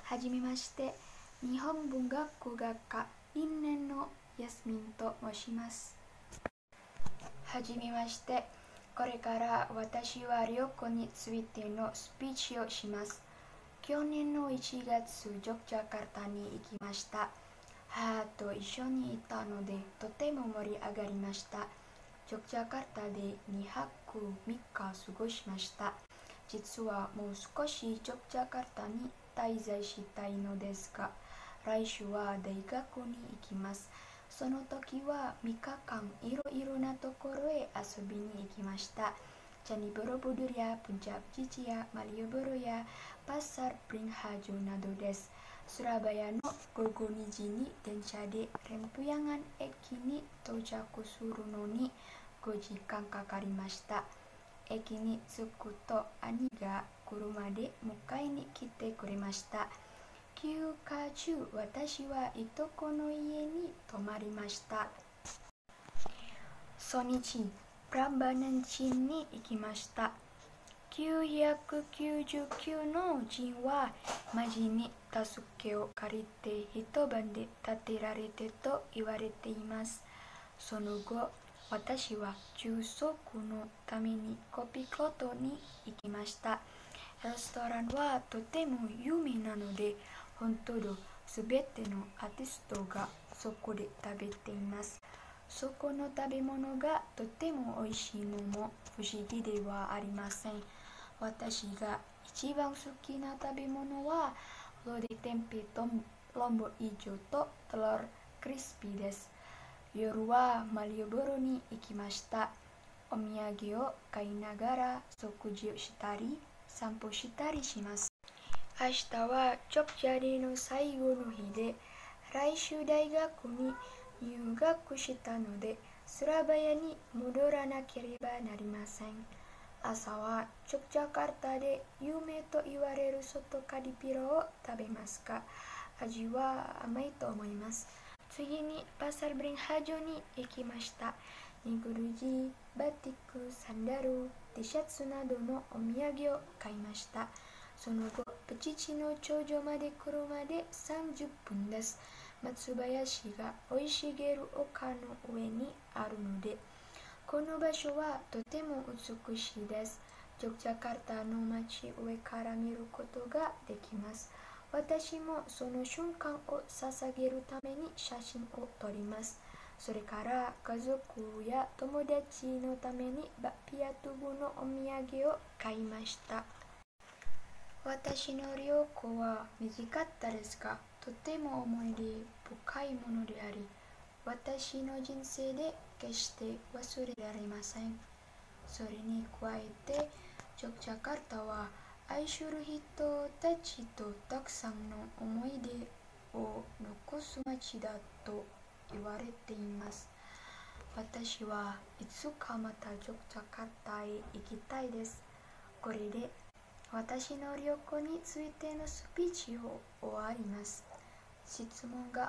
はじめまして、日本文学学科1年のヤスミンと申します。はじめまして、これから私は旅行についてのスピーチをします。去年の1月、ジョクジャカルタに行きました。母と一緒にいたので、とても盛り上がりました。ジョクジャカルタで2泊3日過ごしました。実はもう少しジョクジャカルタに滞在したいのですが、来週は大学に行きます。その時は3日間いろいろなところへ遊びに行きました。Candi Borobudurやプンジャブジチやマリオボロやパサルブリンハジョなどです。Surabayaの午後2時に電車でRempuyangan駅に到着するのに5時間かかりました。駅に着くと兄が車で迎えに来てくれました。休暇中、私はいとこの家に泊まりました。初日、プランバナンチンに行きました。999の陣はマジに助けを借りて一晩で建てられてと言われています。その後、私は昼食のためにコピーコートに行きました。レストランはとても有名なので、本当にすべてのアーティストがそこで食べています。そこの食べ物がとても美味しいのも不思議ではありません。私が一番好きな食べ物はロデテンペとロンボイジョとトロルクリスピーです。夜はマリオボロに行きました。お土産を買いながら食事をしたり散歩したりします。明日はジョクジャでの最後の日で、来週大学に入学したので、スラバヤに戻らなければなりません。朝はジョクジャカルタで有名と言われるソトカリピロを食べますが、味は甘いと思います。次にパサルブリンハジョに行きました。ニグルジ、バティック、サンダル、Tシャツなどのお土産を買いました。その後、プチチの頂上まで来るまで30分です。松林が生い茂る丘の上にあるので、この場所はとても美しいです。ジョクジャカルタの街上から見ることができます。私もその瞬間を捧げるために写真を撮ります。それから家族や友達のためにバピアトゥブのお土産を買いました。私の旅行は短かったですが、とても思い出深いものであり、私の人生で決して忘れられません。それに加えて、ジョクジャカルタは愛する人たちとたくさんの思い出を残す街だと言われています。私はいつかまたジョクジャカルタへ行きたいです。これで私の旅行についてのスピーチを終わります。質問が